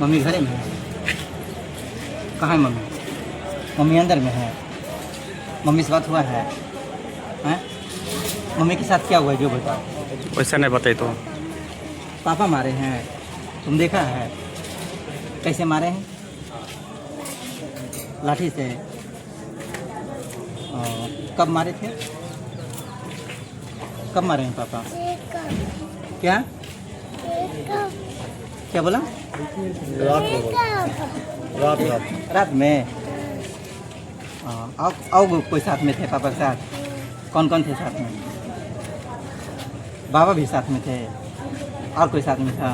Mummy घरे में है? कहाँ है मम्मी? मम्मी अंदर में है? मम्मी से बात हुआ है? हैं? मम्मी के साथ क्या हुआ है जो बताओ। वैसा नहीं बताई तो। पापा मारे हैं? तुम देखा है? कैसे मारे हैं? लाठी से? कब मारे थे? कब मारे हैं पापा? क्या क्या बोला? रात में। आओ कोई साथ में थे पापा के साथ? कौन कौन थे साथ में? बाबा भी साथ में थे? और कोई साथ में था?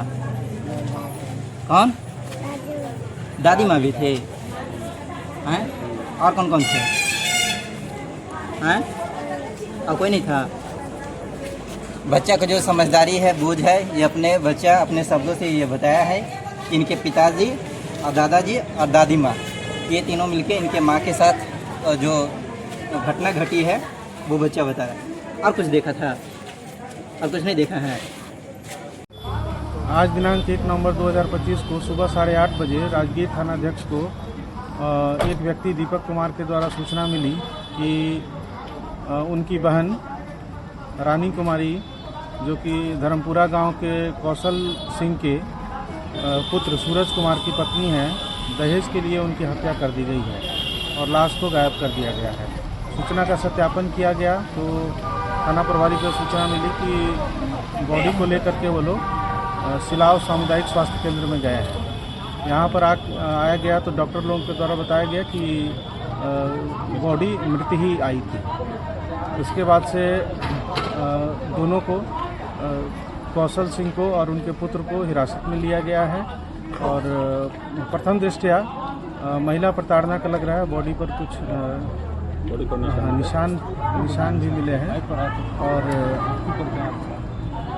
कौन? दादी माँ भी थे? हैं? और कौन कौन थे? हैं? और कोई नहीं था? बच्चा को जो समझदारी है, बूझ है, ये अपने बच्चा अपने शब्दों से ये बताया है कि इनके पिताजी और दादाजी और दादी माँ ये तीनों मिलके इनके माँ के साथ जो घटना घटी है वो बच्चा बता रहा है। और कुछ देखा था? और कुछ नहीं देखा है? आज दिनांक 1 नवंबर 2025 को सुबह 8:30 बजे राजगीर थानाध्यक्ष को एक व्यक्ति दीपक कुमार के द्वारा सूचना मिली कि उनकी बहन रानी कुमारी जो कि धर्मपुरा गांव के कौशल सिंह के पुत्र सूरज कुमार की पत्नी है, दहेज के लिए उनकी हत्या कर दी गई है और लाश को गायब कर दिया गया है। सूचना का सत्यापन किया गया तो थाना प्रभारी को सूचना मिली कि बॉडी को लेकर के वो लोग सिलाव सामुदायिक स्वास्थ्य केंद्र में गए हैं। यहाँ पर आया गया तो डॉक्टर लोगों के द्वारा बताया गया कि बॉडी मृत ही आई थी। इसके बाद से दोनों को कौशल सिंह को और उनके पुत्र को हिरासत में लिया गया है और प्रथम दृष्टया महिला प्रताड़ना का लग रहा है। बॉडी पर कुछ निशान भी मिले हैं और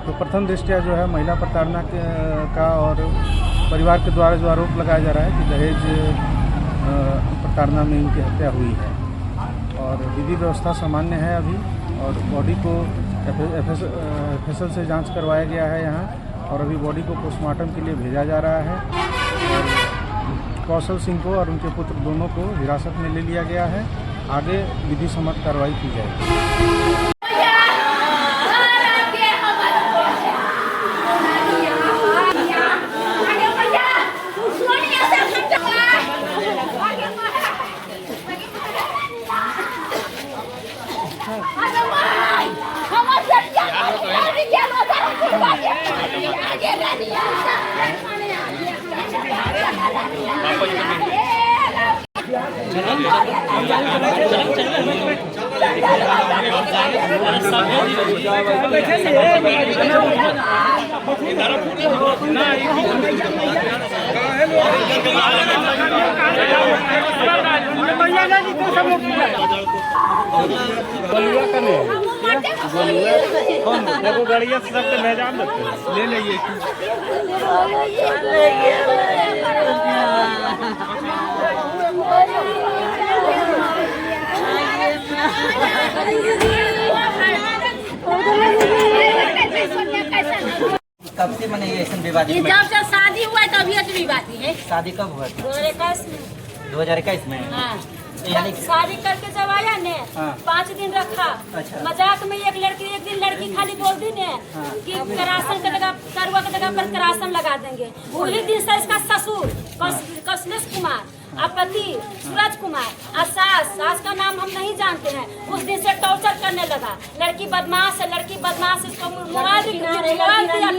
तो प्रथम दृष्टया जो है महिला प्रताड़ना का और परिवार के द्वारा जो आरोप लगाया जा रहा है कि दहेज प्रताड़ना में इनकी हत्या हुई है और विधि व्यवस्था सामान्य है अभी और बॉडी को एफएसएल से जांच करवाया गया है यहाँ और अभी बॉडी को पोस्टमार्टम के लिए भेजा जा रहा है और कौशल सिंह को और उनके पुत्र दोनों को हिरासत में ले लिया गया है। आगे विधि सम्मत कार्रवाई की जाएगी। गाड़ियाँ सबके मैदान ले लेंगे। कब से मैंने ये विवादित? जब से शादी हुआ है तभी विवादी है। शादी कब हुआ था? 2021 में। हाँ। यानी शादी करके जब आया ने 5 दिन रखा। अच्छा। मजाक में एक दिन लड़की खाली बोल दी ने कि करासन के जगह करुआ के जगह पर करासन लगा देंगे। वही दिन से इसका ससुर कौशलेश कुमार और पति सूरज कुमार और सास का नाम हम नहीं जानते हैं, उस दिन से टॉर्चर करने लगा। लड़की बदमाश है, इसको मोबाइल दिया,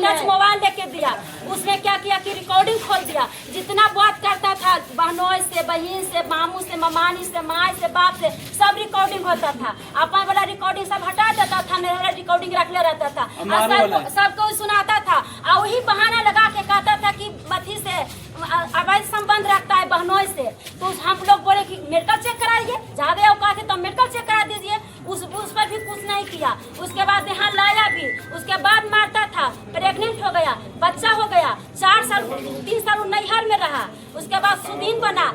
टच मोबाइल लेके दिया। उसने क्या किया कि रिकॉर्डिंग खोल दिया। जितना बात करता था बहनों से, बहन से, मामू से, ममानी से, माँ से, बाप से, सब रिकॉर्डिंग होता था। अपन वाला रिकॉर्डिंग सब हटा देता था, मेरा वाला रिकॉर्डिंग रखले रहता था और सबको सुनाता था और वही बहाना लगा के कहता था कि मथी से अवैध संबंध रखता है बहनों से। तो हम लोग बोले कि मेडिकल चेक कराइए, ज्यादा औकात है तो मेडिकल चेक करा दीजिए। उस पर भी कुछ नहीं किया। उसके बाद यहाँ लाया भी, उसके बाद मारता था, प्रेग्नेंट हो गया, बच्चा हो गया, 3 साल नैहर में रहा। उसके बाद सुदीन बना,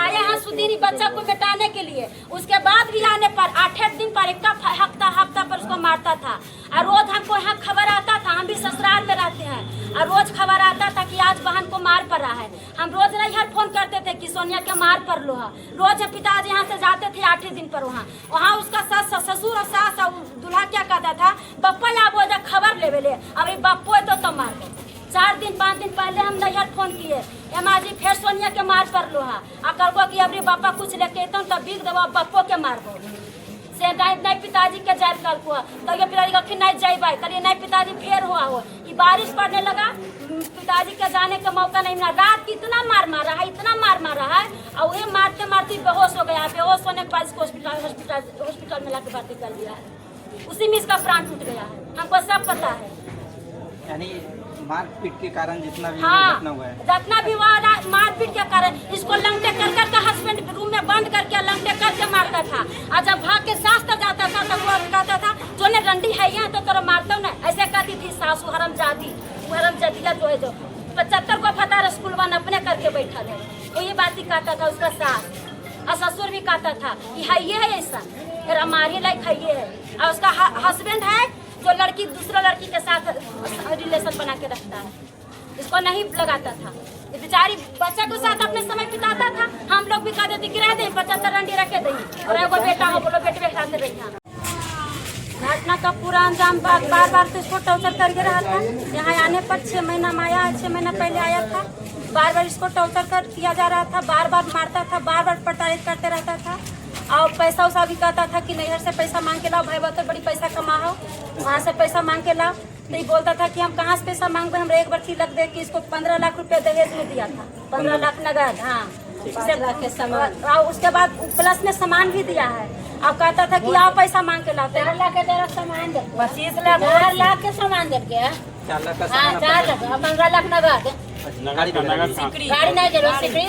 आया है सुदीन बच्चा को मिटाने के लिए। उसके बाद भी आने पर 8 दिन पर एक हफ्ता पर उसको मारता था और रोज हमको यहाँ खबर आता था, हम भी ससुराल में रहते हैं और रोज खबर आता था कि आज बहन को मार पड़ा है। हम रोज नैहर फोन करते थे कि सोनिया के मार पड़ लो है। रोज पिताजी यहाँ से जाते थे 8 दिन पर वहाँ उसका ससुर और सास और दूल्हा क्या कहता था, बप्पा या वो खबर ले ले, अभी बप्पो तो मार दो। 4 दिन 5 दिन पहले हम नैहर फोन किए, एमा जी फिर सोनिया के मार पड़ लो है आ कहो कि अभी बापा कुछ लेके अतौ तब बिक देव बप्पो के मारबो से नहीं पिताजी के जाए कल को तो ये पिताजी कखिन नहीं जाइबे करिए नहीं पिताजी फेर हुआ हो कि बारिश पड़ने लगा, पिताजी के जाने का मौका नहीं मिला। रात कितना मार मारा है, इतना मार मारा है और वही मारते मारते बेहोश हो गया। बेहोश होने के बाद इसको हॉस्पिटल में लाके भर्ती कर दिया है, उसी में इसका प्राण टूट गया है, हमको सब पता है। यानी मारपीट के कारण जितना भी हाँ, घटना हुआ है, जितना भी हुआ मारपीट के कारण इसको लंगटे कर करके हस्बैंड रूम में बंद करके लंगटे करके मारता था और जब भाग के सास तक जाता था तो वो कहता था जो ने रंडी है यहाँ तो तेरा मारता ना, ऐसे कहती थी सासू हरमजादी जो है जो 75 को फटा स्कूल वन अपने करके बैठा है, तो ये बात ही कहता था उसका सास और ससुर भी कहता था कि है ये है ऐसा हमारे लायक है ये है। और उसका हस्बैंड है जो लड़की दूसरा लड़की के साथ रिलेशन बना के रखता है, इसको नहीं लगाता था। बेचारी बच्चा के साथ अपने समय बिताता था, हम लोग भी कह देते कि रह दे 75 रंडी रखे दे और एगो बेटा हो बोलो बेटे बैठाते बैठा। घटना का पूरा अंजाम बार बार तो इसको टॉर्चर करके रहा था। यहाँ आने पर 6 महीना में आया, 6 महीना पहले आया था। बार बार इसको टॉर्चर कर किया जा रहा था, बार बार मारता था, बार बार प्रताड़ित करते रहता था और पैसा उसा भी कहता था कि नैहर से पैसा मांग के लाओ, भाई बहुत बड़ी पैसा कमा हो वहाँ से पैसा मांग के लाओ। तो ये बोलता था कि हम कहाँ से पैसा मांगबे, हमने एक बार तिलक दे कि इसको 15 लाख रुपया दहेज में दिया था, 15 लाख नगद। हाँ, और उसके बाद प्लस में सामान भी दिया है। अब कहता था कि आओ पैसा मांग के लाओ, 13 लाख के तेरा सामान दे, 25 लाख 4 लाख के सामान दे के 4 लाख का सामान, 4 लाख 15 लाख नगद गाड़ी नहीं जरूर सिकड़ी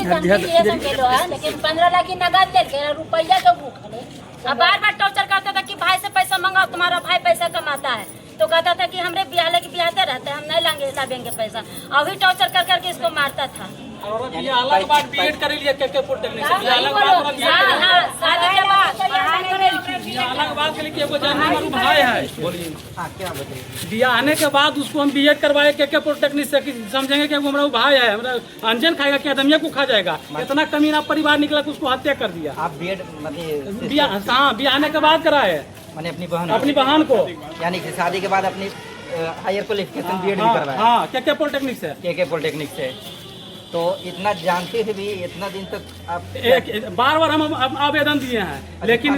लेकिन 15 लाख की नगद लेके रुपया का भूख है। अब बार बार टॉर्चर करता था कि भाई से पैसा मंगाओ, तुम्हारा भाई पैसा कमाता है। तो कहता था कि हमरे ब्याह लेके ब्याहते रहते हैं, हम नहीं लाएंगे पैसा। अभी टॉर्चर कर करके इसको मारता था। और ये अलग बात बीएड कर लिया के पॉलिटेक्निक से अलग बात अलग बात के लिए वो जानने वाला भाई है। बोलिए क्या बताइए। बिया आने के बाद उसको हम बीएड करवाए के पॉलिटेक्निक से समझेंगे कि हमारा भाई है, हमारा अंजन खाएगा क्या दमिया को खा जाएगा। इतना कमीना परिवार निकला कि उसको हत्या कर दिया। आप बीएड मतलब बिया आने के बाद कराए मैंने अपनी बहन को, यानी कि शादी के बाद अपनी हायर क्वालिफिकेशन बीएड भी करवाया। हाँ, के पॉलिटेक्निक से, के पॉलिटेक्निक से। तो इतना जानते थे भी, इतना दिन तक आप बार बार हम आवेदन दिए हैं, लेकिन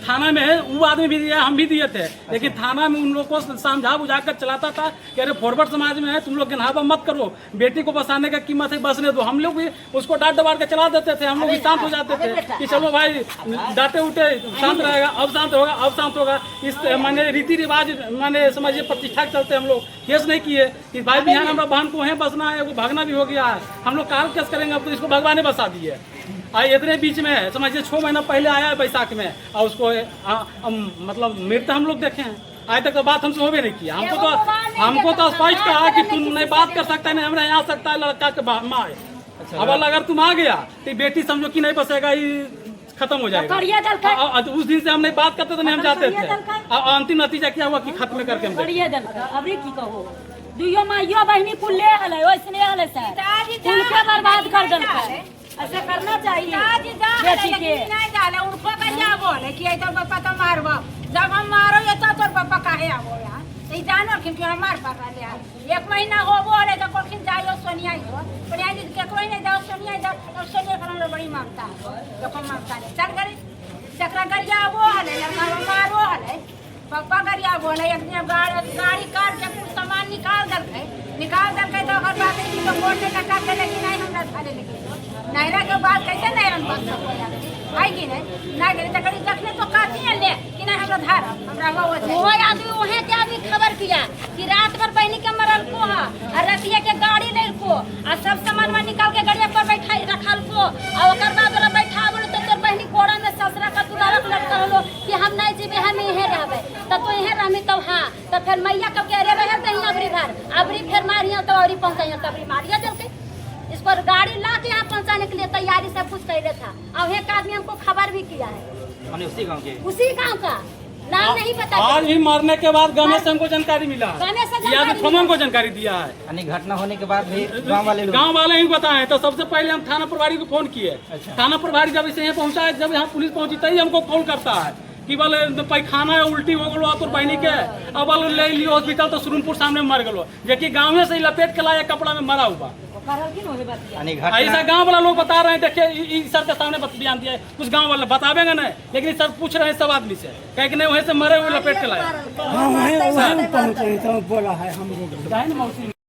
थाना में वो आदमी भी दिया, हम भी दिए थे। लेकिन थाना में उन लोग को समझा बुझा कर चलाता था कि अरे फॉरवर्ड समाज में है, तुम लोग गिनावा मत करो, बेटी को बसाने का कीमत है, बसने दो। हम लोग भी उसको डांट डबार के चला देते थे, हम लोग भी शांत हो जाते थे कि चलो भाई डांटे उठे शांत रहेगा, अब शांत होगा, अब शांत होगा। इस माने रीति रिवाज माने समझिए प्रतिष्ठा के चलते हम लोग केस नहीं किए कि भाई बिहान हमारा बहन को वहीं बसना है, वो भागना भी हो गया है, हम लोग काल केस करेंगे। अब तो इसको भगवान ने बसा दी है। इतने बीच में समझिए 6 महीना पहले आया है बैसाख में, और उसको मतलब मृत्यु हम लोग देखे हैं। आज तक तो बात हमसे हो भी नहीं किया। हमको तो स्पष्ट कहा कि तुम नहीं बात कर सकता, नहीं हमारे यहाँ आ सकता है लड़का के माँ। अब अगर तुम आ गया तो बेटी समझो कि नहीं बसेगा, खत्म हो जाएगा। उस दिन से हम नहीं बात करते तो नहीं हम जाते थे। अंतिम नतीजा क्या हुआ कि खत्म करके हम दुइयो माइयो बहनी कुल ले हले ओइसने हले से कुल के बर्बाद कर देलकै। ऐसे करना चाहिए बेटी के नहीं डाले उनको कहिया बोले कि तो पापा तो मारबो, जब हम मारो ये तो तोर पापा काहे आबो यार, ई जानो कि क्यों मार पड़ रहा है। 1 महीना हो बोले तो कोखिन जाइयो सोनिया हो सोनिया जी के कोई नहीं जाओ सोनिया जाओ, तो सोनिया फलन बड़ी मांगता है जो को मांगता है। चल करे चक्रा करिया वो हले लड़का मारो हले पापा करिया बोले एक दिन गाड़ी कार के कुछ सामान निकाल दलके तो हर बात है तो कोर्ट में टका के लेकिन नहीं हमरा थाने लेके नहरा के बाद कैसे नहरन बात हो जाती है कि नहीं ना गए तकड़ी देखने तो कहती है ले कि नहीं हमरा धार हमरा वो आदमी ओहे के आदमी खबर किया कि रात भर बहनी के मरल को और रतिया के गाड़ी ले को और सब सामान में निकाल के गाड़ी पर बैठा रखल को और ओकर बाद वाला बैठा बोले तो तोर बहनी कोड़ा में ससुरा का दुलारक लटका हलो कि हम नहीं जीवे हम यहीं रहबे तो यहीं रहमी तो। हाँ तो फिर मैया कब के अरे रह दही अबरी भर अबरी फिर मारिया तो अबरी पहुंचाइया तो अबरी मारिया जलते। इसको गाड़ी ला के यहाँ पहुंचाने के लिए तैयारी सब कुछ कर रहा था और एक आदमी हमको खबर भी किया है उसी गांव के उसी गांव का नाम नहीं पता आज भी मरने के बाद गाँव से हमको जानकारी मिला है। गाँव से ये आदमी जानकारी फोन को जानकारी दिया है। यानी घटना होने के बाद भी गांव वाले लोग गांव वाले ही बताए। तो सबसे पहले हम थाना प्रभारी को फोन किए। अच्छा। थाना प्रभारी जब इसे यहाँ पहुँचा, जब यहाँ पुलिस पहुंची तभी हमको कॉल करता है कि बोले पैखाना है, उल्टी हो गलो तो बहनी के, अब बोले ले लियो हॉस्पिटल, तो सुरनपुर सामने मर गलो, जबकि गाँव से ही लपेट के लाया कपड़ा में मरा हुआ। यानी ऐसा घटना गांव वाला लोग बता रहे हैं। देखिए सर के सामने बयान दिया है, कुछ गांव वाले बतावेंगे नहीं, लेकिन सर पूछ रहे हैं सब आदमी से, कहे कि नहीं वहीं से मरे हुए लपेट के लाया। हाँ वहीं पहुँचे तो बोला है हम लोग।